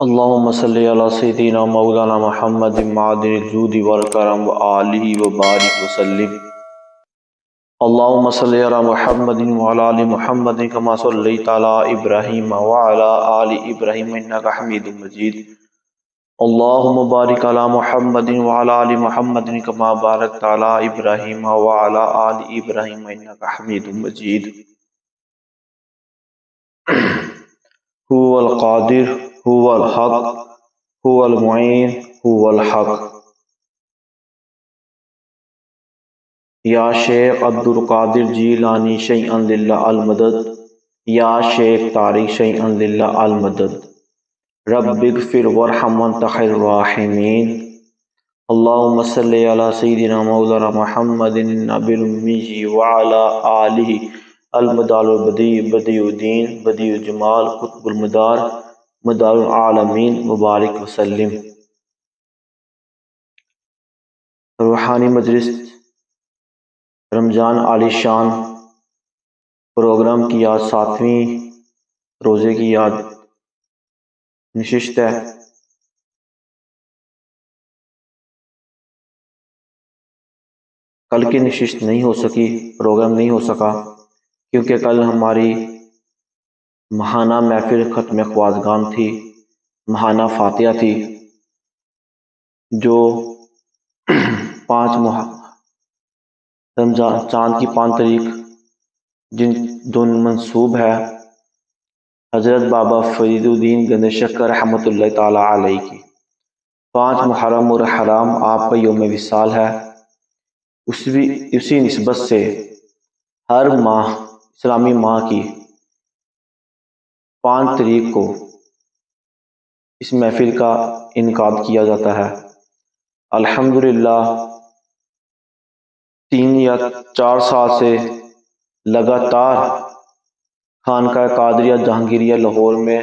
اللهم صل على سيدنا مولانا محمد معدن الجود والكرم وآله وبارك وسلم. اللهم صل على محمد وعلى آل محمد كما صليت على إبراهيم وعلى آل إبراهيم إنك حميد مجيد. اللهم بارك على محمد وعلى آل محمد كما باركت على إبراهيم وعلى آل إبراهيم إنك حميد مجيد. هو القادر هو الحق هو المعين هو الحق. یا شیخ عبدالقادر جیلانی شیئا للہ المدد. یا شیخ طارق شیئا للہ المدد. رب اغفر وارحم وانت خیر الراحمین. اللہم صلی علی سیدنا مولانا محمد النبی الامی وعلی آلہ المدال البدیع بدیع الدین بدیع الجمال قطب المدار مدار العالمین مبارک وسلم. روحانی مجلس رمضان عالی شان پروگرام کی آج 7ویں روزے کی یاد نشست ہے. کل کی نشست نہیں ہو سکی، پروگرام نہیں ہو سکا کیونکہ کل ہماری ماہانہ محفل ختم خوازگان تھی، ماہانہ فاتحہ تھی جو 5 رمضان چاند کی 5 تاریخ جن دن منسوب ہے حضرت بابا فرید الدین گنج شکر رحمۃ اللہ تعالی علیہ کی. 5 محرم الحرام آپ کا یوم وصال ہے. اسی نسبت سے ہر ماہ اسلامی ماہ کی 5 تاریخ کو اس محفل کا انعقاد کیا جاتا ہے. الحمدللہ 3 یا 4 سال سے لگاتار خانقاہ قادریہ جہانگیریہ لاہور میں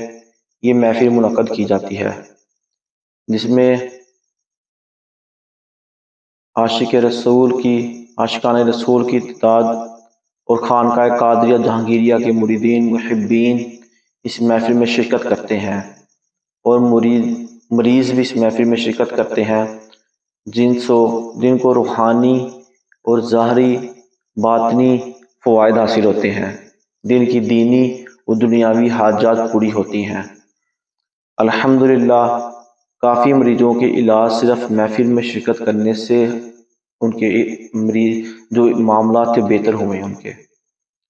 یہ محفل منعقد کی جاتی ہے، جس میں عاشقان رسول کی تعداد اور خانقاہ قادریہ جہانگیریہ کے مریدین محبین اس محفل میں شرکت کرتے ہیں، اور مریض بھی اس محفل میں شرکت کرتے ہیں جن کو روحانی اور ظاہری باطنی فوائد حاصل ہوتے ہیں، دل کی دینی و دنیاوی حاجات پوری ہوتی ہیں. الحمدللہ کافی مریضوں کے علاج صرف محفل میں شرکت کرنے سے ان کے مریض جو معاملات تھے بہتر ہوئے، ان کے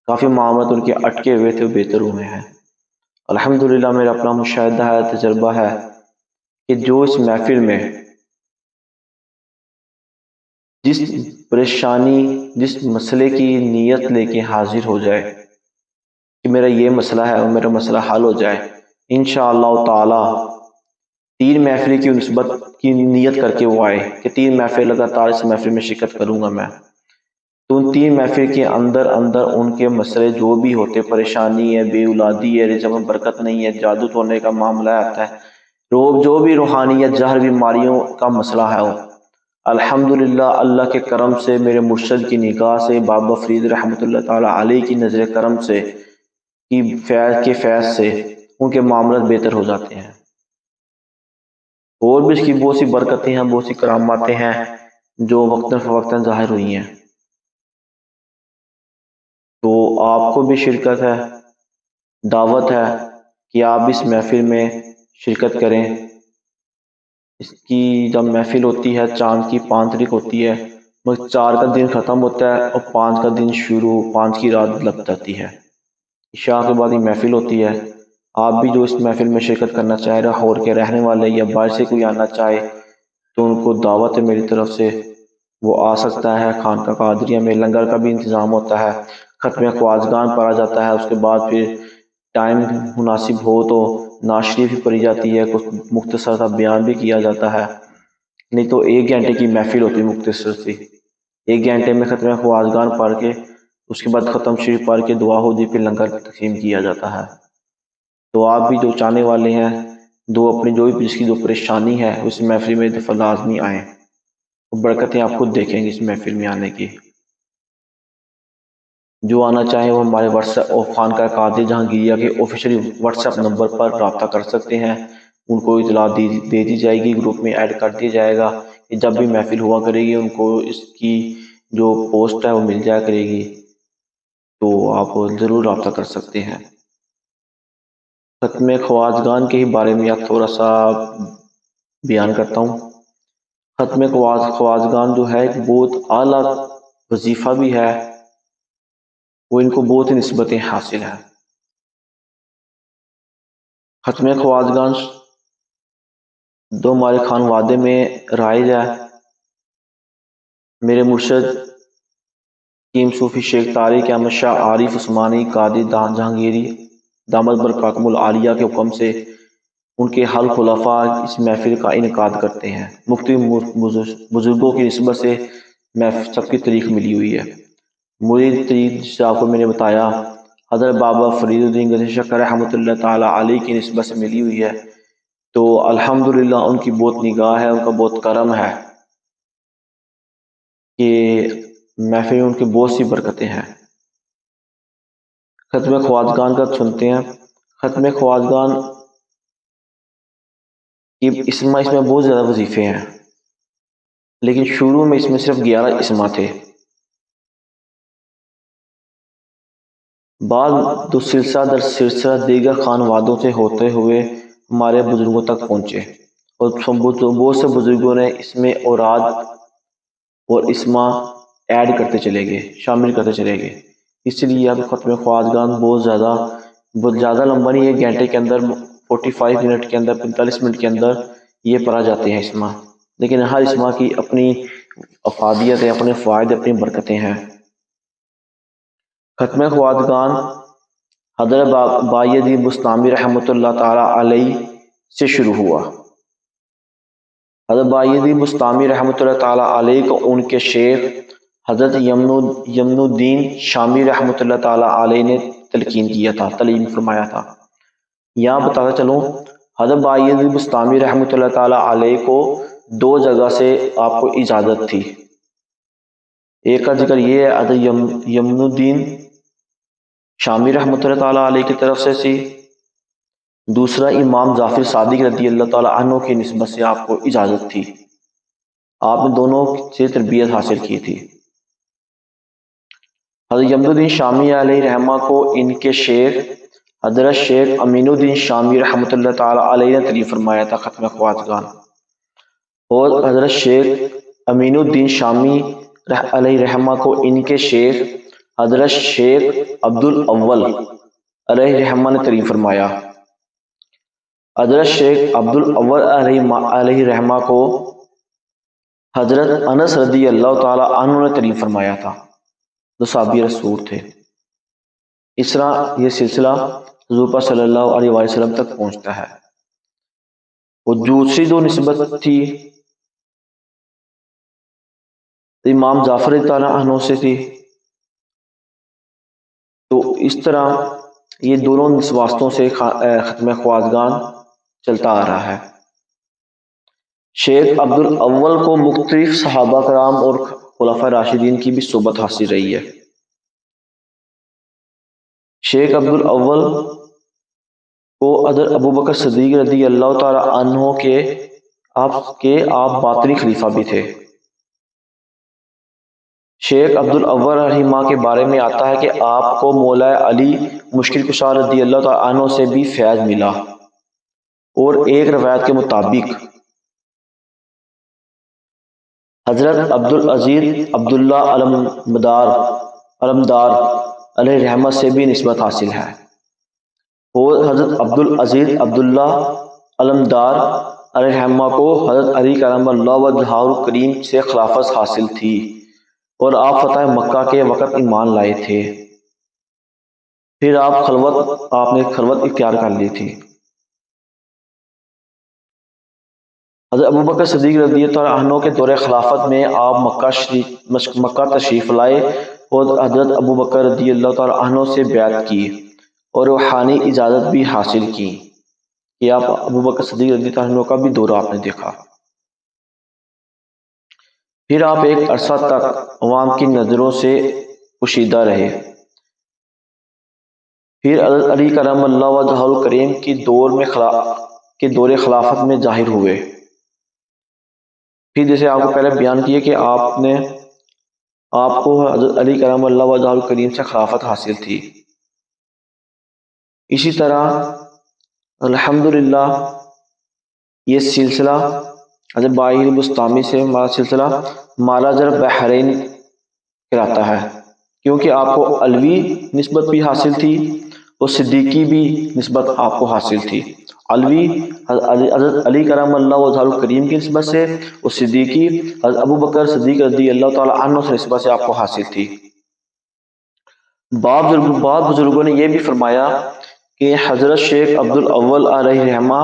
کافی معاملات ان کے اٹکے ہوئے تھے بہتر ہوئے ہیں. الحمدللہ میرا اپنا مشاہدہ ہے، تجربہ ہے کہ جو اس محفل میں جس پریشانی جس مسئلے کی نیت لے کے حاضر ہو جائے کہ میرا یہ مسئلہ ہے اور میرا مسئلہ حل ہو جائے، انشاءاللہ تعالی 3 محفل کی نسبت کی نیت کر کے وہ آئے کہ 3 محفل لگاتار اس محفل میں شرکت کروں گا میں، تو ان 3 محفل کے اندر ان کے مسئلے جو بھی ہوتے، پریشانی ہے، بے اولادی ہے، رزق میں برکت نہیں ہے، جادو ٹونے کا معاملہ آتا ہے، جو بھی روحانیت ظاہر بیماریوں کا مسئلہ ہے، الحمدللہ اللہ کے کرم سے، میرے مرشد کی نگاہ سے، بابا فرید رحمۃ اللہ تعالی علیہ کی نظر کرم سے، فیض سے ان کے معاملات بہتر ہو جاتے ہیں. اور بھی اس کی بہت سی برکتیں ہیں، بہت سی کراماتیں ہیں جو وقتاً فوقتاً ظاہر ہوئی ہیں. تو آپ کو بھی شرکت ہے، دعوت ہے کہ آپ اس محفل میں شرکت کریں. اس کی جب محفل ہوتی ہے چاند کی 5 تاریخ ہوتی ہے، 4 کا دن ختم ہوتا ہے اور 5 کا دن شروع، 5 کی رات لگ جاتی ہے. عشاء کے بعد یہ محفل ہوتی ہے. آپ بھی جو اس محفل میں شرکت کرنا چاہے، لاہور کے رہنے والے یا باہر سے کوئی آنا چاہے تو ان کو دعوت ہے میری طرف سے، وہ آ سکتا ہے. خانقاہ قادریہ میں لنگر کا بھی انتظام ہوتا ہے، ختم خوازگان پڑھا جاتا ہے، اس کے بعد پھر ٹائم مناسب ہو تو نعت شریف بھی پڑھی جاتی ہے، کچھ مختصر سا بیان بھی کیا جاتا ہے. نہیں تو 1 گھنٹے کی محفل ہوتی ہے مختصر سی، 1 گھنٹے میں ختم خوازگان پڑھ کے اس کے بعد ختم شریف پڑھ کے دعا ہو دی، پھر لنگر تقسیم کیا جاتا ہے. تو آپ بھی جو چاہنے والے ہیں، اپنی جو بھی جس کی جو پریشانی ہے اس محفل میں دفعہ لازمی آئیں، برکتیں آپ خود دیکھیں گے اس محفل میں آنے کی. جو آنا چاہیں وہ ہمارے واٹس ایپ اور خانقاہ قادریہ جہانگیریہ کے آفیشیل واٹس ایپ نمبر پر رابطہ کر سکتے ہیں. ان کو اطلاع دے دی جائے گی، گروپ میں ایڈ کر دیا جائے گا کہ جب بھی محفل ہوا کرے گی ان کو اس کی جو پوسٹ ہے وہ مل جایا کرے گی، تو آپ ضرور رابطہ کر سکتے ہیں۔ ختم خواجگان کے ہی بارے میں آپ تھوڑا سا بیان کرتا ہوں۔ ختم خواجگان جو ہے ایک بہت اعلیٰ وظیفہ بھی ہے، وہ ان کو بہت نسبتیں حاصل ہیں۔ ختم خواجگان دو ہمارے خانوادے میں رائج ہے۔ میرے مرشد حکیم صوفی شیخ طارق احمد شاہ عارف عثمانی قادری جہانگیری دامت برکاتہم العالیہ کے حکم سے ان کے حل خلفاء اس محفل کا انعقاد کرتے ہیں۔ مختلف بزرگوں کی نسبت سے سب کی تاریخ ملی ہوئی ہے۔ مرید تاریخ جسے آپ کو میں نے بتایا حضرت بابا فرید الدین گنج شکر رحمۃ اللہ تعالیٰ علیہ کی نسبت سے ملی ہوئی ہے، تو الحمدللہ ان کی بہت نگاہ ہے، ان کا بہت کرم ہے کہ محفل ان کی بہت سی برکتیں ہیں۔ ختم خواجگان کا سنتے ہیں۔ ختم خواجگان کی اس میں بہت زیادہ وظیفے ہیں، لیکن شروع میں اس میں صرف 11 اسما تھے۔ بعد دو سلسلہ در سلسلہ دیگر خانوادوں سے ہوتے ہوئے ہمارے بزرگوں تک پہنچے، اور بہت سے بزرگوں نے اس میں اوراد اور اسما ایڈ کرتے چلے گئے، شامل کرتے چلے گئے۔ اس لیے اب ختم خواجگان بہت زیادہ لمبا نہیں ہے، گھنٹے کے اندر 45 منٹ کے اندر 45 منٹ کے اندر یہ پڑھا جاتے ہیں اسما، لیکن ہر اسما کی اپنی افادیت ہے، اپنے فوائد، اپنی برکتیں ہیں۔ ختم خواجگان حضرت بایزید بستامی رحمۃ اللہ تعالیٰ علیہ سے شروع ہوا۔ حضرت بایزید بستامی رحمۃ اللہ تعالیٰ علیہ کو ان کے شیخ حضرت یمن الدین شامی رحمۃ اللہ تعالیٰ علیہ نے تلقین کیا تھا، تعلیم فرمایا تھا۔ یہاں بتاتا چلوں حضرت بایزید بستامی رحمۃ اللہ تعالیٰ علیہ کو 2 جگہ سے آپ کو اجازت تھی۔ ایک کا ذکر یہ ہے حضرت یمن الدین شامی رحمۃ اللہ تعالیٰ علیہ کی طرف سے تھی، دوسرا امام ظافر صادق رضی اللہ تعالیٰ عنہ کی نسبت سے آپ کو اجازت تھی۔ آپ نے دونوں سے تربیت حاصل کی تھی۔ حضرت یمن الدین شامی علیہ رحمہ کو ان کے شیخ حضرت شیخ امین الدین شامی رحمۃ اللہ تعالیٰ علیہ نے تعلیم فرمایا تھا ختم خواجگان، اور حضرت شیخ امین الدین شامی علیہ رحمہ کو ان کے شیخ حضرت شیخ عبدالاول علیہ رحمہ نے تعلیم فرمایا۔ حضرت شیخ عبدالاول علیہ رحمہ کو حضرت انس رضی اللہ تعالیٰ عنہ نے تعلیم فرمایا تھا، جو صحابی رسول تھے۔ اس طرح یہ سلسلہ حضور پاک صلی اللہ علیہ وسلم تک پہنچتا ہے۔ اور دوسری جو نسبت تھی امام جعفر تعالیٰ عنہ سے تھی، تو اس طرح یہ دونوں واسطوں سے ختم خواجگان چلتا آ رہا ہے۔ شیخ عبدالاول کو مختلف صحابہ کرام اور خلفاء راشدین کی بھی صحبت حاصل رہی ہے۔ شیخ عبدالاول کو حضرت ابوبکر صدیق رضی اللہ تعالی عنہ کے آپ باطنی خلیفہ بھی تھے۔ شیخ عبدالاول رحمہ کے بارے میں آتا ہے کہ آپ کو مولا علی مشکل کشا رضی اللہ تعالی عنہ سے بھی فیض ملا، اور ایک روایت کے مطابق حضرت عبدالعزیز عبداللہ علمدار علیہ رحمہ سے بھی نسبت حاصل ہے، اور حضرت عبدالعزیز عبداللہ علمدار علیہ رحمہ کو حضرت علی کرم اللہ وجہہ الکریم سے خلافت حاصل تھی، اور آپ فتح مکہ کے وقت ایمان لائے تھے۔ پھر آپ نے خلوت اختیار کر لی تھی۔ حضرت ابوبکر صدیق رضی اللہ عنہ کے دور خلافت میں آپ مکہ تشریف لائے، اور حضرت ابوبکر رضی اللہ تعالی عنہ سے بیعت کی، اور روحانی اجازت بھی حاصل کی کہ آپ ابوبکر صدیق رضی اللہ عنہ کا بھی دورہ آپ نے دیکھا۔ پھر آپ ایک عرصہ تک عوام کی نظروں سے پوشیدہ رہے۔ پھر حضرت علی کرم اللہ وجہہ الکریم کی دور میں کے دور خلافت میں ظاہر ہوئے۔ پھر جیسے آپ کو پہلے بیان کیا کہ آپ کو حضرت علی کرم اللہ وجہہ الکریم سے خلافت حاصل تھی۔ اسی طرح الحمدللہ یہ سلسلہ حضرت باقر بستامی سے ہمارا سلسلہ ماراجر بحرین کراتا ہے، کیونکہ آپ کو علوی نسبت بھی حاصل تھی اور صدیقی بھی نسبت آپ کو حاصل تھی۔ علوی حضرت علی کرم اللہ وجہہ الکریم کی نسبت سے اور صدیقی حضرت ابو بکر صدیق رضی اللہ تعالی عنہ سے نسبت سے آپ کو حاصل تھی۔ بعض بزرگوں نے یہ بھی فرمایا کہ حضرت شیخ عبد الاول علیہ رحمہ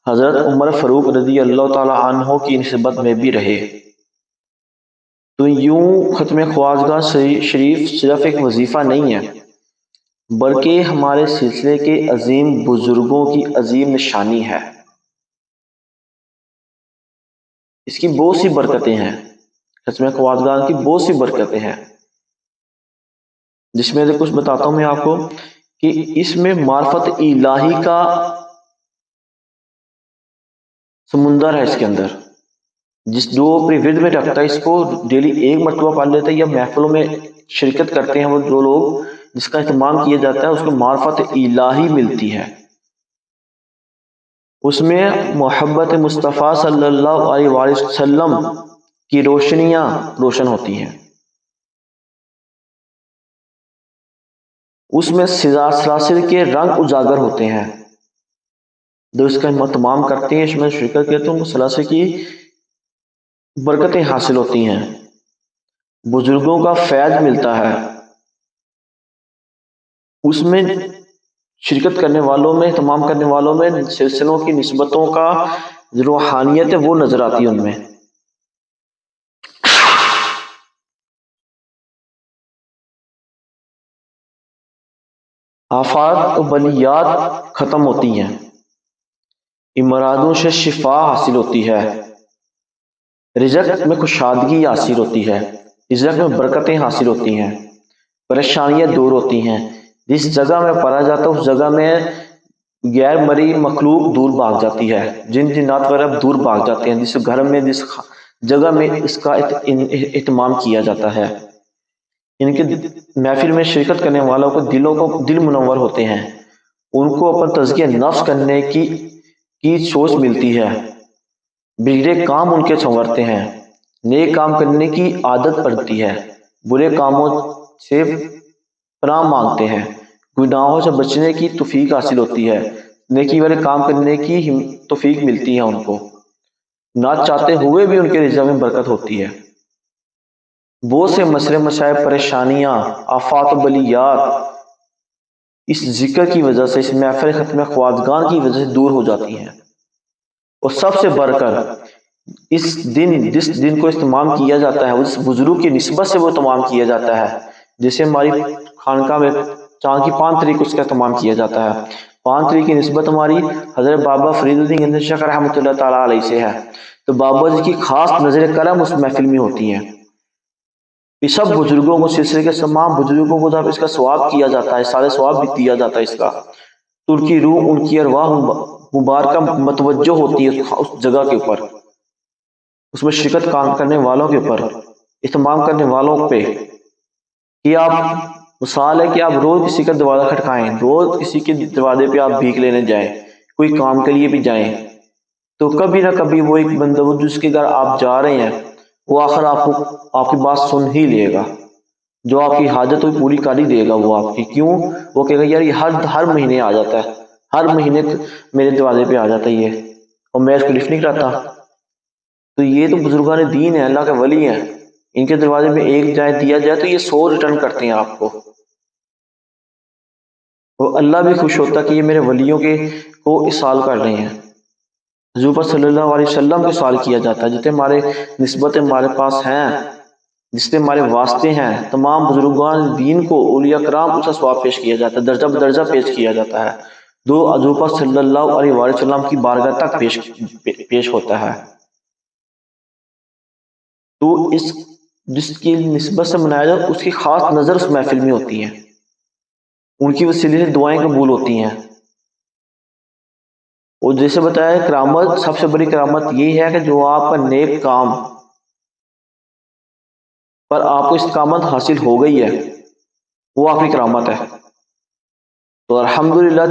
حضرت عمر فاروق رضی اللہ تعالی عنہ کی نسبت میں بھی رہے۔ تو یوں ختم خواجگاہ شریف صرف ایک وظیفہ نہیں ہے، بلکہ ہمارے سلسلے کے عظیم بزرگوں کی عظیم نشانی ہے۔ اس کی بہت سی برکتیں ہیں، ختم خواجگاہ کی بہت سی برکتیں ہیں، جس میں سے کچھ بتاتا ہوں میں آپ کو کہ اس میں معرفت الہی کا سمندر ہے۔ اس کے اندر جو اپنی ورد میں رکھتا ہے، اس کو ڈیلی ایک مرتبہ پڑھ لیتا ہے یا محفلوں میں شرکت کرتے ہیں وہ جو لوگ جس کا اہتمام کیا جاتا ہے، اس کو معرفت الہی ملتی ہے۔ اس میں محبت مصطفیٰ صلی اللہ علیہ وآلہ وسلم کی روشنیاں روشن ہوتی ہیں۔ اس میں سلاسل کے رنگ اجاگر ہوتے ہیں۔ جو اس کا اہتمام کرتے ہیں، اس میں شرکت کرتے ہیں، ان کو سلاسل کی برکتیں حاصل ہوتی ہیں، بزرگوں کا فیض ملتا ہے۔ اس میں شرکت کرنے والوں میں، اہتمام کرنے والوں میں سلسلوں کی نسبتوں کا روحانیت ہے وہ نظر آتی ہے ان میں۔ آفات و بلیات ختم ہوتی ہیں، امراضوں سے شفا حاصل ہوتی ہے، رزق میں کشادگی حاصل ہوتی ہے، رزق میں برکتیں حاصل ہوتی ہیں، پریشانیاں دور ہوتی ہیں۔ جس جگہ میں پڑھا جاتا ہے اس جگہ میں غیر مرئی مخلوق دور بھاگ جاتی ہے، جن جنات وغیرہ دور بھاگ جاتے ہیں، جس گھر میں جس جگہ میں اس کا اہتمام کیا جاتا ہے۔ ان کے محفل میں شرکت کرنے والوں کو دل منور ہوتے ہیں، ان کو اپنا تزکیہ نفس کرنے کی سوچ ملتی ہے، بگڑے کام ان کے سنورتے ہیں، نیک کام کرنے کی عادت پڑتی ہے، برے کاموں سے پناہ مانگتے ہیں، گناہوں سے بچنے کی توفیق حاصل ہوتی ہے، نیکی والے کام کرنے کی توفیق ملتی ہے ان کو، نہ چاہتے ہوئے بھی ان کے رزق میں برکت ہوتی ہے۔ بہت سے مسئلے مسائل، پریشانیاں، آفات و بلیات اس ذکر کی وجہ سے، اس محفل ختم خواجگان کی وجہ سے دور ہو جاتی ہیں۔ اور سب سے بڑھ کر جس دن کو اہتمام کیا جاتا ہے، اس بزرگ کی نسبت سے وہ اہتمام کیا جاتا ہے، جیسے ہماری خانقاہ میں چاند کی 5 تاریخ اس کا اہتمام کیا جاتا ہے۔ 5 تاریخ کی نسبت ہماری حضرت بابا فرید الدین گنج شیخ رحمۃ اللہ تعالیٰ علیہ سے ہے، تو بابا جی کی خاص نظر کرم اس محفل میں ہوتی ہیں۔ یہ سب بزرگوں کو، سلسلے کے تمام بزرگوں کو جب اس کا ثواب کیا جاتا ہے، سارے ثواب بھی دیا جاتا ہے اس کا، تو ان کی روح، ان کی ارواح مبارکہ متوجہ ہوتی ہے اس جگہ کے اوپر، اس میں شرکت کرنے والوں کے اوپر، اہتمام کرنے والوں پہ، کہ آپ مثال ہے کہ آپ روز کسی کا دروازہ کھٹکائیں، روز کسی کے دروازے پہ آپ بھیک لینے جائیں، کوئی کام کے لیے بھی جائیں، تو کبھی نہ کبھی وہ ایک بندہ جس کے گھر آپ جا رہے ہیں وہ آخر آپ کی بات سن ہی لے گا، جو آپ کی حاجت وہ پوری کر ہی دے گا وہ آپ کی۔ کیوں؟ وہ کہے گا یار یہ ہر مہینے آ جاتا ہے، ہر مہینے میرے دروازے پہ آ جاتا ہے یہ، اور میں اس کو لفٹ نہیں کرتا۔ تو یہ تو بزرگان دین ہیں، اللہ کے ولی ہیں، ان کے دروازے میں ایک جائے دیا جائے تو یہ 100 ریٹرن کرتے ہیں آپ کو۔ وہ اللہ بھی خوش ہوتا کہ یہ میرے ولیوں کو اصال کر رہے ہیں۔ حضور صلی اللہ علیہ وسلم کو سوال کیا جاتا ہے، جتنے ہمارے نسبتیں ہمارے پاس ہیں، جس سے ہمارے واسطے ہیں، تمام بزرگان دین کو، اولیاء کرام اس کا ثواب پیش کیا جاتا ہے، درجہ بدرجہ پیش کیا جاتا ہے، جو حضور صلی اللہ علیہ وسلم کی بارگاہ تک پیش ہوتا ہے۔ تو جس کی نسبت سے منایا جاتا ہے اس کی خاص نظر اس محفل میں ہوتی ہے، ان کی وسیلے سے دعائیں قبول ہوتی ہیں۔ اور جیسے بتایا کرامت، سب سے بڑی کرامت یہ ہے کہ جو آپ کا نیک کام پر آپ کو استقامت حاصل ہو گئی ہے وہ آپ کی کرامت ہے. تو الحمدللہ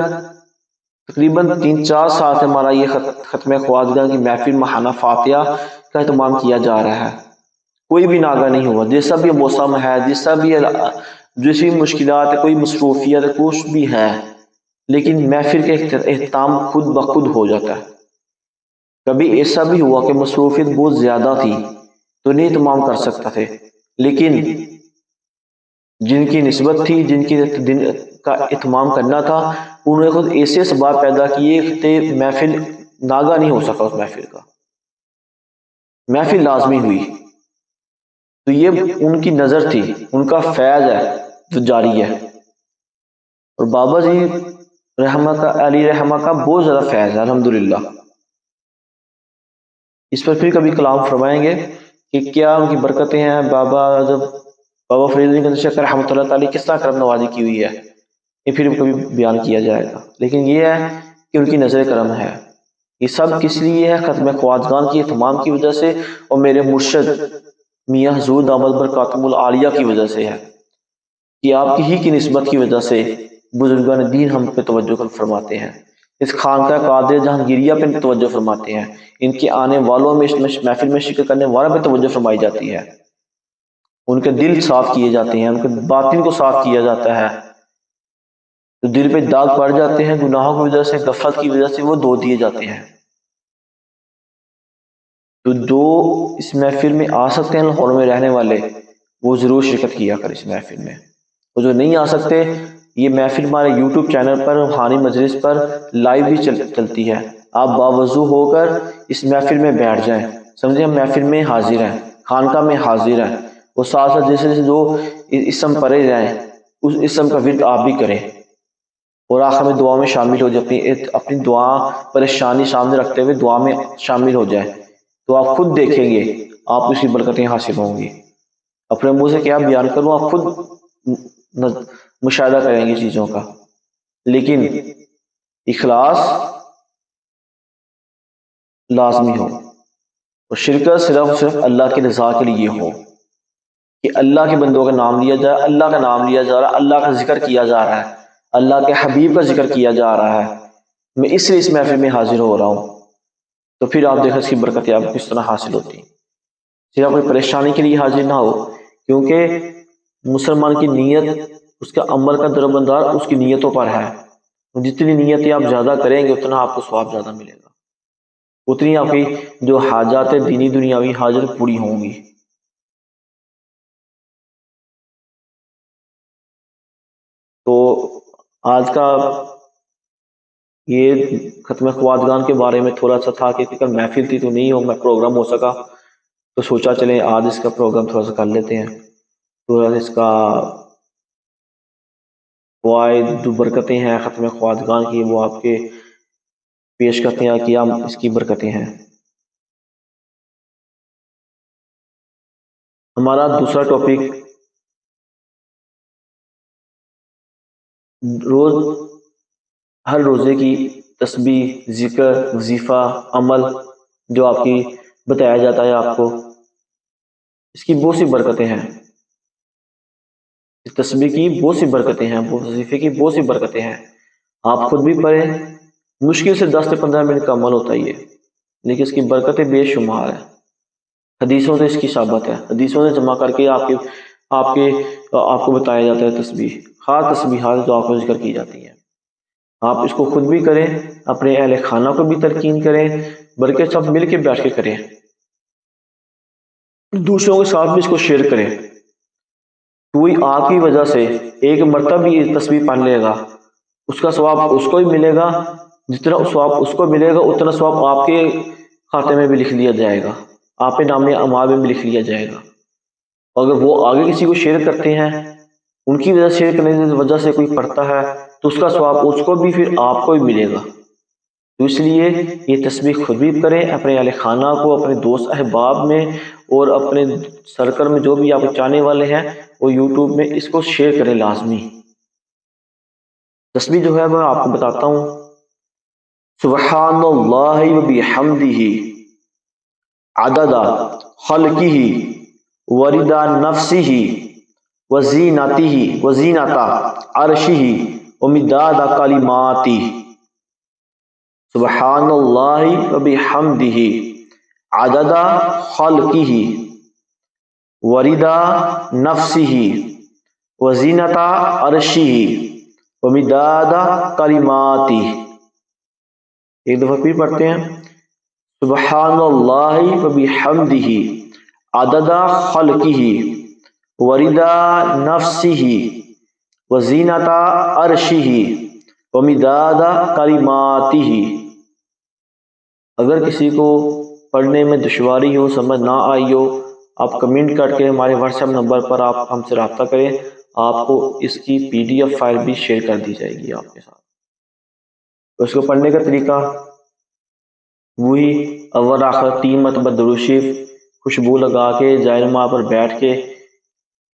تقریباً 3-4 سال سے ہمارا یہ ختم خواجگاں کی محفل ماہانہ فاتحہ کا اہتمام کیا جا رہا ہے. کوئی بھی ناغہ نہیں ہوا، جیسا بھی موسم ہے، جیسی مشکلات ہے، کوئی مصروفیت ہے، کچھ بھی ہے، لیکن محفل کا اہتمام خود بخود ہو جاتا ہے. کبھی ایسا بھی ہوا کہ مصروفیت بہت زیادہ تھی تو نہیں اہتمام کر سکتا تھے، لیکن جن کی نسبت تھی، جن کی دن کا اہتمام کرنا تھا، انہوں نے خود ایسے اسباب پیدا کیے کہ محفل ناغہ نہیں ہو سکا. اس محفل کا محفل لازمی ہوئی. تو یہ ان کی نظر تھی، ان کا فیض ہے جو جاری ہے. اور بابا جی رحمہ کا، علی رحمہ کا بہت زیادہ فیض ہے الحمدللہ. اس پر پھر کبھی کلام فرمائیں گے کہ کیا ان کی برکتیں ہیں. بابا فرید علی گنج شیخ رحمۃ اللہ تعالی کس طرح کرم نوازی کی ہوئی ہے، یہ پھر کبھی بیان کیا جائے گا. لیکن یہ ہے کہ ان کی نظر کرم ہے. یہ سب کس لیے ہے؟ ختم خواجگان کی اہتمام کی وجہ سے اور میرے مرشد میاں حضور دامت برکاتہم العالیہ کی وجہ سے ہے، کہ آپ کی ہی کی نسبت کی وجہ سے بزرگان دین ہم پہ توجہ فرماتے ہیں، اس خانقاہ قادر جہانگیریہ پہ توجہ فرماتے ہیں، ان کے آنے والوں میں، اس محفل میں شرکت کرنے والوں پہ توجہ فرمائی جاتی ہے. ان کے دل صاف کیے جاتے ہیں، ان کے باطن کو صاف کیا جاتا ہے. تو دل پہ داغ پڑ جاتے ہیں گناہوں کی وجہ سے، غفلت کی وجہ سے، وہ دھو دیے جاتے ہیں. تو جو اس محفل میں آ سکتے ہیں لاہور میں رہنے والے، وہ ضرور شرکت کیا کر اس محفل میں. اور جو نہیں آ سکتے، یہ محفل ہمارے یوٹیوب چینل پر روحانی مجلس پر لائیو بھی چلتی ہے. آپ باوضو ہو کر اس محفل میں بیٹھ جائیں، سمجھیں ہم محفل میں حاضر ہیں، خانقاہ میں حاضر ہیں. اور ساتھ ساتھ جیسے جیسے جو اسم پڑھے جائیں اس اسم کا ورد آپ بھی کریں، اور آخر میں دعا میں شامل ہو جائے. اپنی دعا پریشانی سامنے رکھتے ہوئے دعا میں شامل ہو جائیں، تو آپ خود دیکھیں گے آپ اس کی برکتیں حاصل ہوں گی. اپنے منہ سے کیا بیان کروں، آپ خود مشاہدہ کریں گے چیزوں کا. لیکن اخلاص لازمی ہو، اور شرکت صرف اللہ کی رضا کے لیے ہو، کہ اللہ کے بندوں کا نام لیا جائے، اللہ کا نام لیا جا رہا ہے، اللہ کا ذکر کیا جا رہا ہے، اللہ کے حبیب کا ذکر کیا جا رہا ہے، میں اس لیے اس محفل میں حاضر ہو رہا ہوں. تو پھر آپ دیکھیں اس کی برکتیں آپ کس طرح حاصل ہوتی ہیں. صرف اپنی پریشانی کے لیے حاضر نہ ہو، کیونکہ مسلمان کی نیت، اس کا عمل کا دربندار اس کی نیتوں پر ہے. جتنی نیتیں آپ زیادہ کریں گے اتنا آپ کو ثواب زیادہ ملے گا، اتنی آپ کی جو حاجات دینی دنیاوی حاجت پوری ہوں گی. تو آج کا یہ ختم خواجگان کے بارے میں تھوڑا سا تھا، کہ کل محفل تھی تو نہیں ہو میں پروگرام ہو سکا، تو سوچا چلیں آج اس کا پروگرام تھوڑا سا کر لیتے ہیں. تھوڑا سا اس کا فوائد، جو برکتیں ہیں ختم خواجگان کی، وہ آپ کے پیش کرتے ہیں کہ ہم اس کی برکتیں ہیں. ہمارا دوسرا ٹاپک ہر روزے کی تسبیح، ذکر، وظیفہ، عمل جو آپ کی بتایا جاتا ہے آپ کو، اس کی بہت سی برکتیں ہیں. اس تسبیح کی بہت سی برکتیں ہیں، وظیفے کی بہت سی برکتیں ہیں. آپ خود بھی پڑھیں، مشکل سے 10 سے 15 منٹ کا عمل ہوتا ہی ہے، لیکن اس کی برکتیں بے شمار ہیں. حدیثوں سے اس کی ثابت ہے، حدیثوں سے جمع کر کے آپ کو بتایا جاتا ہے تسبیح، خاص تسبیحات جو آپ کو ذکر کی جاتی ہیں. آپ اس کو خود بھی کریں، اپنے اہل خانہ کو بھی تلقین کریں، بلکہ سب مل کے بیٹھ کے کریں، دوسروں کے ساتھ بھی اس کو شیئر کریں. کوئی آپ کی وجہ سے ایک مرتبہ بھی تسبیح پڑھ لے گا، اس کا ثواب اس کو بھی ملے گا، جتنا ثواب اس کو ملے گا اتنا ثواب آپ کے کھاتے میں بھی لکھ لیا جائے گا، آپ کے نام اعمال میں بھی لکھ لیا جائے گا. اگر وہ آگے کسی کو شیئر کرتے ہیں، ان کی وجہ سے شیئر کرنے کی وجہ سے کوئی پڑھتا ہے، تو اس کا ثواب اس کو بھی پھر آپ کو بھی ملے گا. تو اس لیے یہ تسبیح خود بھی کریں، اپنے اہل خانہ کو، اپنے دوست احباب میں، اور اپنے سرکل میں جو بھی آپ چاہنے والے ہیں وہ یوٹیوب میں اس کو شیئر کریں لازمی. تسبیح جو ہے میں آپ کو بتاتا ہوں، سبحان اللہ و بحمدہ عدد خلقہ ورضا نفسہ وزینۃ عرشہ ومداد کلماتہ۔ سبحان اللہ و بحمدہ عدد خلقہ ورضا نفسہ وزینۃ عرشہ ومداد کلماتہ۔ ایک دفعہ پھر پڑھتے ہیں، سبحان اللہ و بحمدہ عدد خلقہ ورضا نفسہ وزینۃ عرشہ ومداد کلماتہ۔ اگر کسی کو پڑھنے میں دشواری ہو، سمجھ نہ آئی ہو، آپ کمنٹ کر کے ہمارے واٹس ایپ نمبر پر آپ ہم سے رابطہ کریں، آپ کو اس کی PDF فائل بھی شیئر کر دی جائے گی آپ کے ساتھ۔ اس کو پڑھنے کا طریقہ وہی، اول آخر 3 مرتبہ درود شریف خوشبو لگا کے جائے نماز پر بیٹھ کے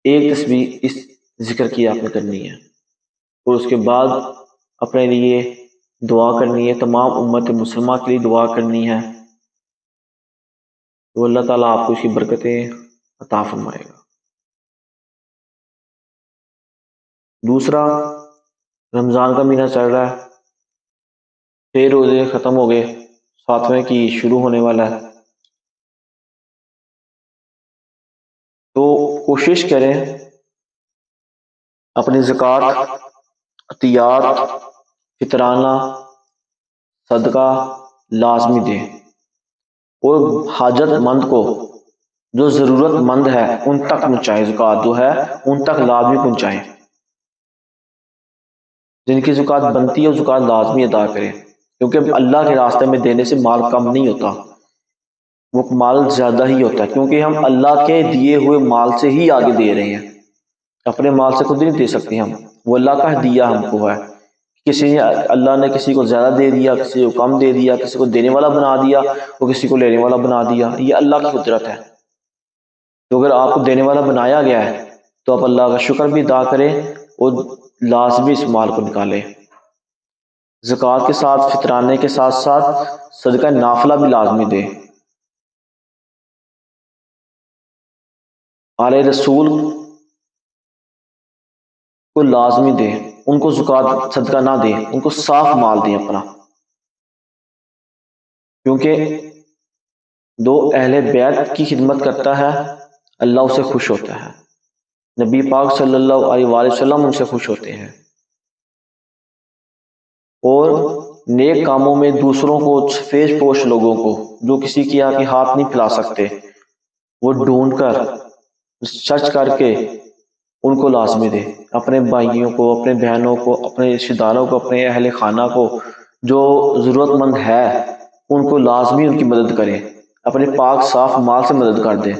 ایک تسبیح اس ذکر کی آپ نے کرنی ہے، اور اس کے بعد اپنے لیے دعا کرنی ہے، تمام امت مسلمہ کے لیے دعا کرنی ہے، تو اللہ تعالیٰ آپ کو اس کی برکتیں عطا فرمائے گا۔ دوسرا، رمضان کا مہینہ چل رہا ہے، 6 روزے ختم ہو گئے، 7ویں کی شروع ہونے والا ہے، تو کوشش کریں اپنی زکوٰۃ، عطیات، فطرانہ، صدقہ لازمی دیں، اور حاجت مند کو، جو ضرورت مند ہے ان تک پہنچائیں، زکوٰۃ جو ہے ان تک لازمی پہنچائیں، جن کی زکوٰۃ بنتی ہے وہ زکوٰۃ لازمی ادا کریں، کیونکہ اللہ کے راستے میں دینے سے مال کم نہیں ہوتا، وہ مال زیادہ ہی ہوتا ہے، کیونکہ ہم اللہ کے دیے ہوئے مال سے ہی آگے دے رہے ہیں، اپنے مال سے خود نہیں دے سکتے ہم، وہ اللہ کا ہدیہ ہم کو ہے، اللہ نے کسی کو زیادہ دے دیا، کسی کو کم دے دیا، کسی کو دینے والا بنا دیا، وہ کسی کو لینے والا بنا دیا، یہ اللہ کی قدرت ہے۔ تو اگر آپ کو دینے والا بنایا گیا ہے تو آپ اللہ کا شکر بھی ادا کریں اور لازمی اس مال کو نکالیں، زکوٰۃ کے ساتھ، فطرانے کے ساتھ ساتھ صدقہ نافلہ بھی لازمی دیں، آل رسول کو لازمی دیں، ان کو زکوٰۃ صدقہ نہ دیں، ان کو صاف مال دیں اپنا، کیونکہ جو اہل بیت کی خدمت کرتا ہے اللہ اسے خوش ہوتا ہے، نبی پاک صلی اللہ علیہ وآلہ وسلم ان سے خوش ہوتے ہیں، اور نیک کاموں میں دوسروں کو، سفید پوش لوگوں کو جو کسی کی آگے ہاتھ نہیں پھیلا سکتے، وہ ڈھونڈ کر سرچ کر کے ان کو لازمی دے، اپنے بھائیوں کو، اپنے بہنوں کو، اپنے رشتہ داروں کو، اپنے اہل خانہ کو، جو ضرورت مند ہے ان کو لازمی ان کی مدد کریں، اپنے پاک صاف مال سے مدد کر دیں،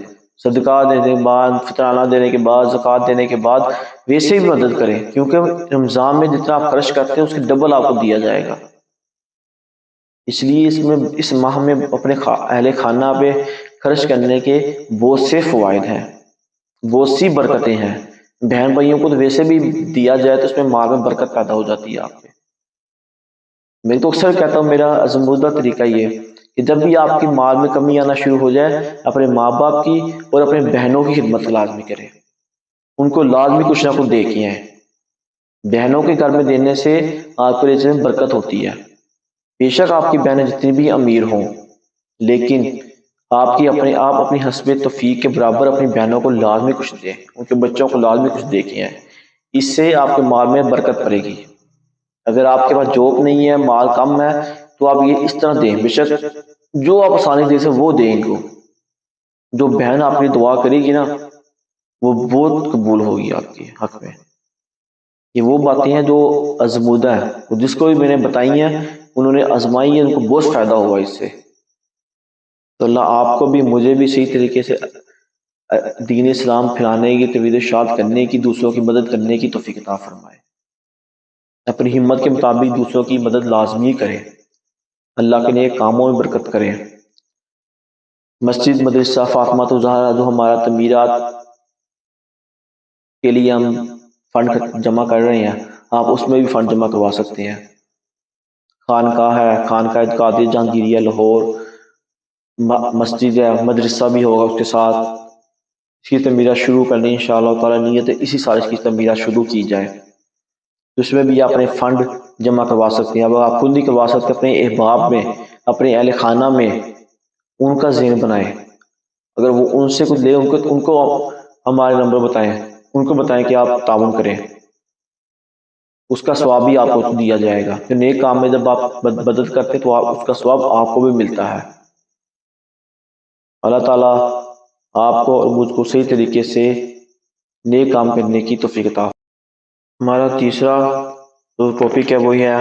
صدقہ دینے کے بعد، فطرانہ دینے کے بعد، زکوٰۃ دینے کے بعد ویسے بھی مدد کریں، کیونکہ رمضان میں جتنا آپ خرچ کرتے ہیں اس کی ڈبل آپ کو دیا جائے گا، اس لیے اس ماہ میں اپنے اہل خانہ پہ خرچ کرنے کے بہت سے فوائد ہیں، بہت سی برکتیں ہیں، بہن بھائیوں کو تو ویسے بھی دیا جائے تو اس میں مال میں برکت پیدا ہو جاتی ہے آپ کے۔ میں تو اکثر کہتا ہوں، میرا ازمودہ طریقہ یہ ہے کہ جب بھی آپ کی مال میں کمی آنا شروع ہو جائے، اپنے ماں باپ کی اور اپنے بہنوں کی خدمت لازمی کریں، ان کو لازمی کچھ نہ کچھ دے کے آئیں، بہنوں کے گھر میں دینے سے آپ کے رزق میں برکت ہوتی ہے، بے شک آپ کی بہنیں جتنی بھی امیر ہوں، لیکن آپ اپنی حسب توفیق کے برابر اپنی بہنوں کو لازمی کچھ دیں، ان کے بچوں کو لازمی کچھ دے کے آئیں، اس سے آپ کے مال میں برکت پڑے گی۔ اگر آپ کے پاس جاب نہیں ہے، مال کم ہے، تو آپ یہ اس طرح دیں، بے شک جو آپ آسانی دے سے وہ دیں ان کو، جو بہن آپ کی دعا کرے گی نا وہ بہت قبول ہوگی آپ کے حق میں۔ یہ وہ باتیں ہیں جو ازمودہ ہیں، جس کو بھی میں نے بتائی ہیں انہوں نے آزمائی ہیں، ان کو بہت فائدہ ہوا اس سے، تو اللہ آپ کو بھی مجھے بھی صحیح طریقے سے دین اسلام پھیلانے کی، توحید ارشاد کرنے کی، دوسروں کی مدد کرنے کی توفیق عطا فرمائے، اپنی ہمت کے مطابق دوسروں کی مدد لازمی کریں، اللہ کے نیک کاموں میں برکت کریں۔ مسجد مدرسہ فاطمہ الزہرا جو ہمارا تعمیرات کے لیے ہم فنڈ جمع کر رہے ہیں، آپ اس میں بھی فنڈ جمع کروا سکتے ہیں، خانقاہ ہے، خانقاہ قادری جہانگیریہ لاہور، مسجد ہے، مدرسہ بھی ہوگا اس کے ساتھ، اس کی تعمیرات شروع کرنی انشاءاللہ تعالیٰ، نیت ہے اسی سال اس کی تعمیرات شروع کی جائے۔ اس میں بھی آپ اپنے فنڈ جمع کروا سکتے ہیں، اب آپ خود نہیں کروا سکتے اپنے احباب میں، اپنے اہل خانہ میں ان کا ذہن بنائیں، اگر وہ ان سے کچھ لے ان کو ہمارے نمبر بتائیں، ان کو بتائیں کہ آپ تعاون کریں، اس کا ثواب بھی آپ کو دیا جائے گا، کہ نیک کام میں جب آپ مدد کرتے تو اس کا ثواب آپ کو بھی ملتا ہے۔ اللہ تعالیٰ آپ کو اور مجھ کو صحیح طریقے سے نیک کام کرنے کی توفیق عطا۔ ہمارا تیسرا جو ٹاپک ہے وہی ہے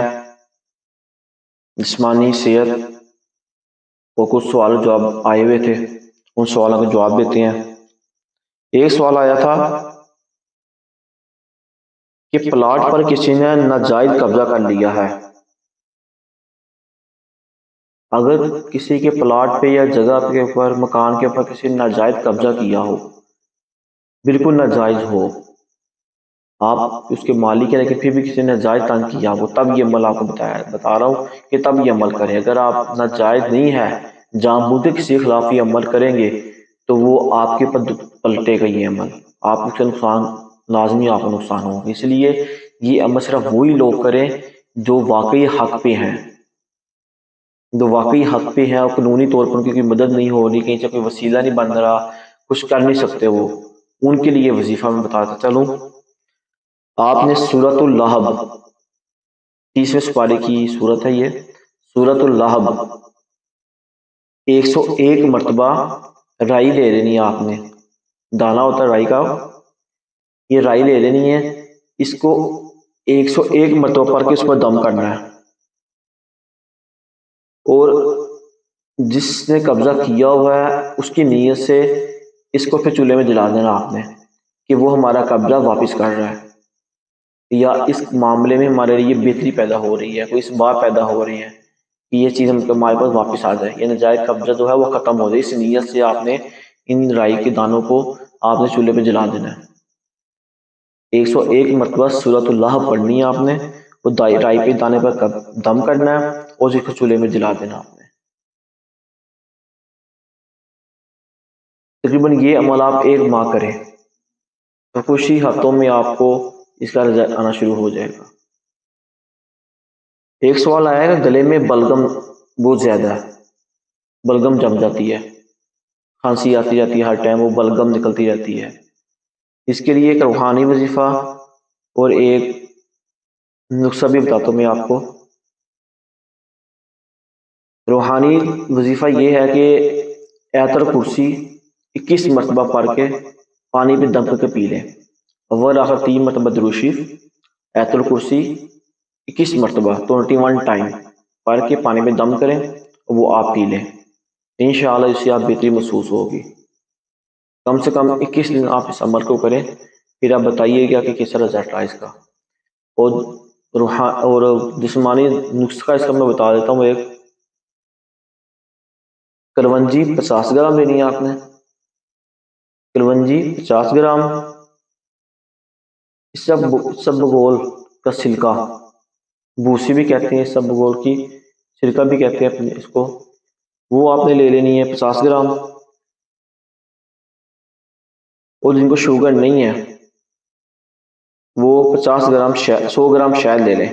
جسمانی صحت، اور کچھ سوال جواب آئے ہوئے تھے، ان سوالوں کا جواب دیتے ہیں۔ ایک سوال آیا تھا کہ پلاٹ پر کسی نے ناجائز قبضہ کر لیا ہے، اگر کسی کے پلاٹ پہ یا جگہ کے اوپر، مکان کے اوپر کسی نے ناجائز قبضہ کیا ہو، بالکل ناجائز ہو، آپ اس کے مالک ہیں لیکن پھر بھی کسی نے ناجائز تنگ کیا ہو، تب یہ عمل آپ کو بتا رہا ہوں کہ تب یہ عمل کریں۔ اگر آپ ناجائز نہیں ہے، جان بوجھ کے کسی خلاف یہ عمل کریں گے تو وہ آپ کے پر پلٹے گا، یہ عمل آپ کو نقصان لازمی، آپ کو نقصان ہوگا۔ اس لیے یہ عمل صرف وہی لوگ کریں جو واقعی حق پہ ہیں، جو واقعی حق پہ ہیں اور قانونی طور پر ان کی کوئی مدد نہیں ہو رہی، کہیں سے کوئی وسیلہ نہیں بن رہا، کچھ کر نہیں سکتے، وہ ان کے لیے وظیفہ میں بتاتا چلوں۔ آپ نے سورۃ اللہب 30ویں سپارے کی صورت ہے، یہ سورۃ اللہب 101 مرتبہ رائی لے لینی ہے، آپ نے دانا ہوتا ہے رائی کا، یہ رائی لے لینی ہے، اس کو 101 مرتبہ پڑھ کے اس پر دم کرنا ہے، اور جس نے قبضہ کیا ہوا ہے اس کی نیت سے اس کو پھر چولہے میں جلا دینا آپ نے، کہ وہ ہمارا قبضہ واپس کر رہا ہے، یا اس معاملے میں ہمارے لیے بہتری پیدا ہو رہی ہے، کوئی اسباب پیدا ہو رہی ہے کہ یہ چیز ہمارے پاس واپس آ جائے، یہ ناجائز قبضہ جو ہے وہ ختم ہو جائے، اس نیت سے آپ نے ان رائی کے دانوں کو آپ نے چولہے پہ جلا دینا ہے۔ 101 مرتبہ سورۃ اللہب پڑھنی ہے آپ نے، وہ رائی پہ دانے پر دم کرنا ہے اور اس کو چولہے میں جلا دینا آپ نے۔ تقریباً یہ عمل آپ 1 ماہ کریں تو کچھ ہی ہفتوں میں آپ کو اس کا رزلٹ آنا شروع ہو جائے گا۔ ایک سوال آیا ہے کہ گلے میں بلغم بہت زیادہ ہے، بلغم جم جاتی ہے، کھانسی آتی جاتی ہے، ہر ٹائم وہ بلغم نکلتی رہتی ہے، اس کے لیے ایک روحانی وظیفہ اور ایک نسخہ بھی بتاتا ہوں میں آپ کو۔ روحانی وظیفہ یہ ہے کہ آیت الکرسی 21 مرتبہ پڑھ کے پانی پہ دم کر کے پی لیں، اول آخر 3 مرتبہ درود شریف، آیت الکرسی 21 مرتبہ 21 ٹائم پڑھ کے پانی میں دم کریں، وہ آپ پی لیں، انشاءاللہ اس سے آپ بہتری محسوس ہوگی۔ کم سے کم 21 دن آپ اس عمل کو کریں، پھر آپ بتائیے گا کہ کیسا رزلٹ آئے اس کا۔ اور جسمانی نسخہ اس کا میں بتا دیتا ہوں، ایک کلونجی 50 گرام لینی ہے آپ نے، کلونجی 50 گرام، سب بگول کا سلکہ، بوسی بھی کہتے ہیں، سب بگول کی سلکہ بھی کہتے ہیں اپنے اس کو، وہ آپ نے لے لینی ہے 50 گرام، اور جن کو شوگر نہیں ہے وہ 50 گرام 100 گرام شہد لے لیں،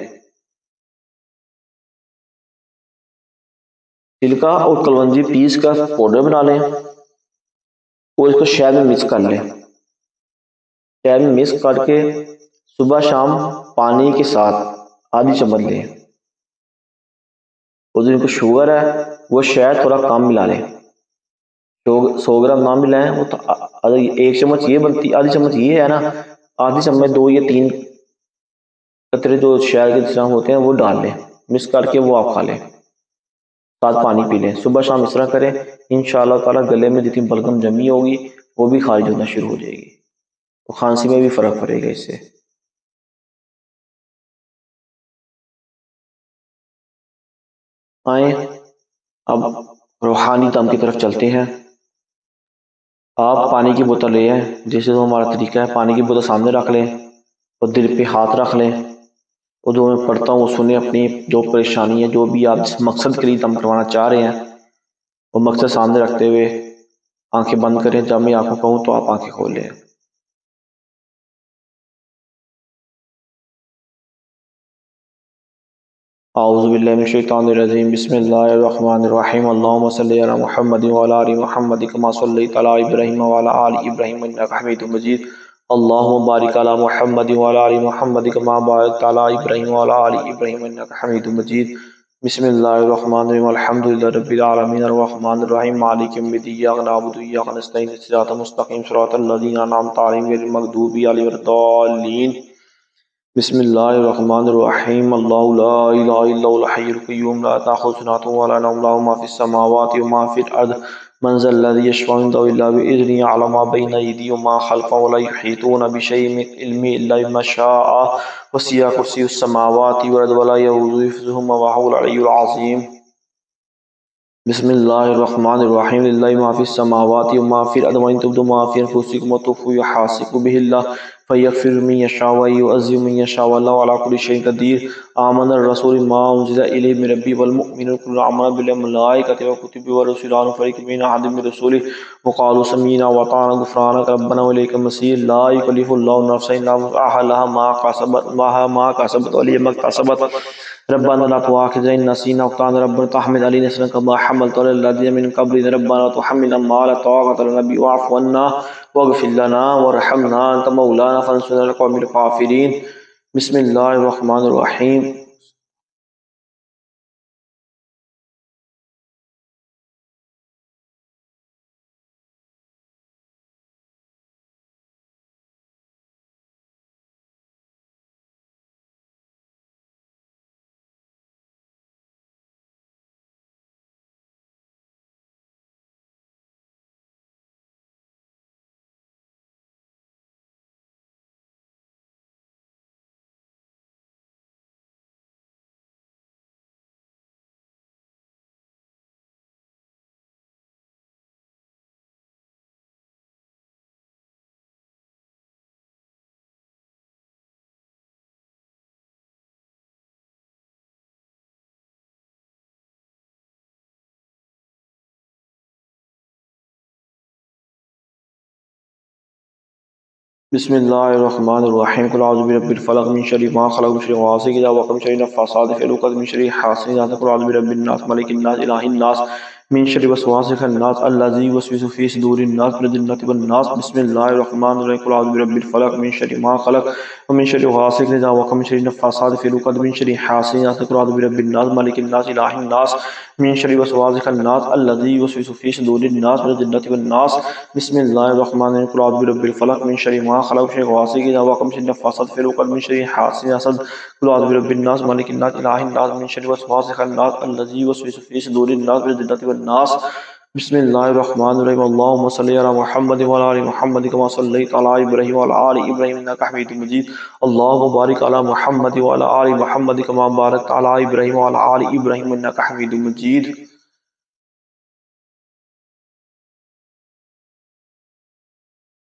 سلکہ اور کلونجی پیس کا پاؤڈر بنا لیں اور اس کو شہد میں مکس کر لیں، شہد میں مکس کر کے صبح شام پانی کے ساتھ آدھی چمچ لیں، اور جن کو شوگر ہے وہ شہد تھوڑا کم ملا لیں، 100 گرام نہ ملائیں، وہ تو 1 چمچ یہ بنتی، آدھی چمچ یہ ہے نا، آدھی چمچ 2 یا 3 قطرے جو شہد کے جسم ہوتے ہیں وہ ڈال لیں، مکس کر کے وہ آپ کھا لیں، ساتھ پانی پی لیں، صبح شام اس طرح کریں، انشاءاللہ تعالیٰ گلے میں جتنی بلغم جمی ہوگی وہ بھی خارج ہونا شروع ہو جائے گی، تو کھانسی میں بھی فرق پڑے گا اس سے۔ آئیں اب روحانی دم کی طرف چلتے ہیں۔ آپ پانی کی بوتل لے آئیں، جیسے تو ہمارا طریقہ ہے، پانی کی بوتل سامنے رکھ لیں اور دل پہ ہاتھ رکھ لیں، وہ جو میں پڑھتا ہوں وہ سنیں، اپنی جو پریشانی ہے، جو بھی آپ جس مقصد کے لیے دم کروانا چاہ رہے ہیں وہ مقصد سامنے رکھتے ہوئے آنکھیں بند کریں۔ جب میں آپ کو کہوں تو آپ آنکھیں کھول لیں۔ اعوذ باللہ من الشیطان الرجیم، بسم اللہ الرحمن الرحیم، اللہم صلی علی محمد وعلی آل محمد کما صلیت علی ابراہیم وعلی آل ابراہیم انک حمید مجید، اللہم بارک علی محمد وعلی آل محمد کما بارکت علی ابراہیم وعلی آل ابراہیم انک حمید مجید۔ بسم اللہ الرحمن الرحیم، الحمدللہ رب العالمین، الرحمن الرحیم، مالک یوم الدین، ایاک نعبد و ایاک نستعین، اهدنا الصراط المستقیم، صراط الذین انعمت علیہم غیر المغضوب علیہم ولا الضالین۔ بسم اللہ الرحمن الرحیم، اللہ لا الہ الا هو الحی القیوم، لا تأخذہ سنۃ ولا نوم، له ما فی السماوات وما فی الارض، من ذا الذی یشفع عنده الا بإذنہ، یعلم ما بین ایدیہم وما خلفہم ولا یحیطون بشیء من علمہ الا بما شاء، وسع کرسیہ السماوات والارض ولا یئوده حفظہما وهو العلی العظیم۔ بسم اللہ الرحمن الرحیم، للہ ما فی السماوات وما فی الارض، وان تبدوا ما فی انفسکم وتخفوہ یحاسبکم بہ اللہ فیغفر لمن یشاء ویعذب من یشاء واللہ علی کل شیء قدیر۔ آمن الرسول ما انزل الیہ من ربہ والمؤمنون کل آمن بالملائکۃ وکتبہ ورسلہ لا نفرق بین احد من رسلہ وقالوا سمعنا واطعنا غفرانک ربنا والیک المصیر۔ لا یکلف اللہ نفسا الا وسعها لها ما کسبت وعلیہا ما اکتسبت، ربنا لا تؤاخذنا ان نسینا واخطأنا، ربنا تحمل علينا إصرا كما حملت على الذين من قبلنا، ربنا تحملنا ما لا طاقة لنا به واعف عنا واغفر لنا وارحمنا أنت مولانا فانصرنا على القوم الكافرين۔ بسم اللہ الرحمن الرحیم۔ بسم اللہ الرحمن الرحیم، قل اعوذ برب الفلق من شر ما خلق، من شر غاسق اذا وقب، من شر النفاثات في العقد، من شر حاسد اذا حسد، قل اعوذ برب الناس ملك الناس اله الناس من شر وسواس الناس الذي يوسوس في صدور الناس من الجنة والناس۔ بسم اللہ الرحمن الرحیم، قل اعوذ برب الفلق من شر ما خلق ومن شر غاسق اذا وقب، من شر النفاثات في العقد، من شر حاسد اذا حسد، قل اعوذ برب الناس ملك الناس اله الناس من شر وسواس الناس الذي يوسوس في صدور الناس من الجنة والناس۔ بسم اللہ الرحمن الرحیم، قل اعوذ برب الفلق من شر ما خلق ومن شر غاسق اذا وقب، من شر النفاثات في العقد، من شر حاسد اذا حسد، قل اعوذ برب الناس ملك الناس اله الناس من شر وسواس الناس الذي يوسوس في صدور الناس من الجنة والناس۔ بسم اللہ الرحمن الرحیم، اللہم صلی علی محمد وعلی آل محمد کما صلیت علی ابراہیم وعلی آل ابراہیم انک حمید مجید، اللہم بارک علی محمد وعلی آل محمد کما بارکت علی ابراہیم وعلی آل ابراہیم انک حمید مجید۔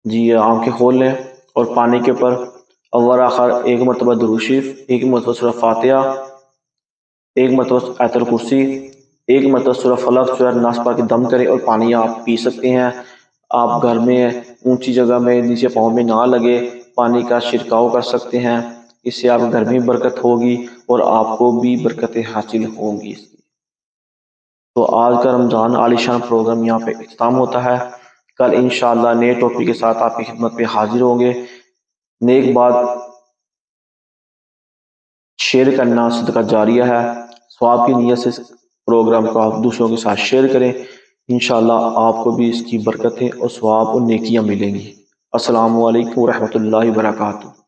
جی آنکھیں کھول لیں اور پانی کے اوپر اول آخر ایک مرتبہ درود شریف، ایک مرتبہ سورہ فاتحہ، ایک مرتبہ آیت الکرسی، ایک مرتبہ سورہ فلق سورہ ناس پڑھ کے دم کریں اور پانی آپ پی سکتے ہیں۔ آپ گھر میں اونچی جگہ میں نیچے پاؤں میں نہ لگے پانی کا چھڑکاؤ کر سکتے ہیں، اس سے آپ گھر میں برکت ہوگی اور آپ کو بھی برکتیں حاصل ہوں گی۔ تو آج کا رمضان عالی شان پروگرام یہاں پہ اختتام ہوتا ہے۔ کل انشاءاللہ نئے ٹاپک کے ساتھ آپ کی خدمت پہ حاضر ہوں گے۔ نیک بات شیئر کرنا صدقہ جاریہ ہے، ثواب کی نیت سے پروگرام کو آپ دوسروں کے ساتھ شیئر کریں، انشاءاللہ آپ کو بھی اس کی برکتیں اور ثواب اور نیکیاں ملیں گی۔ السلام علیکم ورحمۃ اللہ وبرکاتہ۔